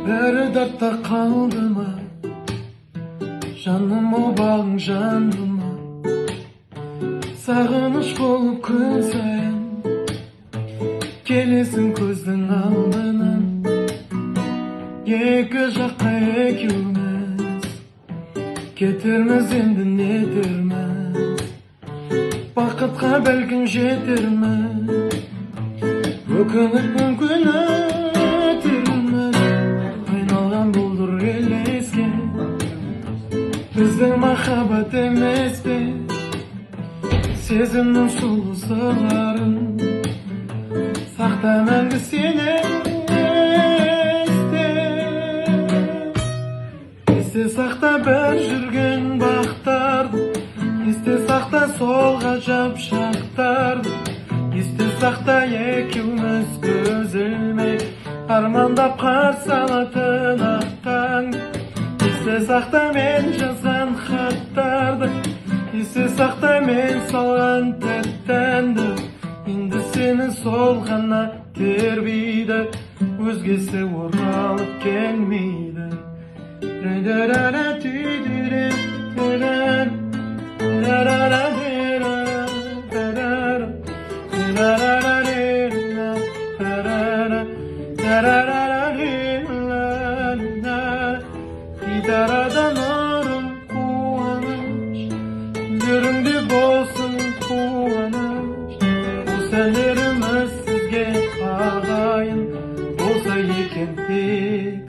Beri dartta kaldı mı? Canım o bağın jandı mı? Sağınış bolup gün sayın Kelesin көздің алдынан Екі жаққа екеуміз Кетерміз енді нетерміз Бақытқа бәлкім жетерміз Өкініп мүмкін өтерміз Айналған бұлдыр елеске Біздің махаббат емес пе Сезімнің сұлу сырларын Сақта мәңгі сені Есте сақта бір жүрген бақтарды Есте сақта сол ғажап шақтарды Есте сақта екеуміз көз ілмей Армандап қарсы алатын ақтаң Есте сақта мен жазған хаттарды Есте сақта мен салған тәтті әнді Енді сені сол ғана тербейді Өзгесі оралып келмейді Gidaradan arım kuanış Görümde bolsun kuanış Bu senlerimiz sizge ağayın Olsa yekendi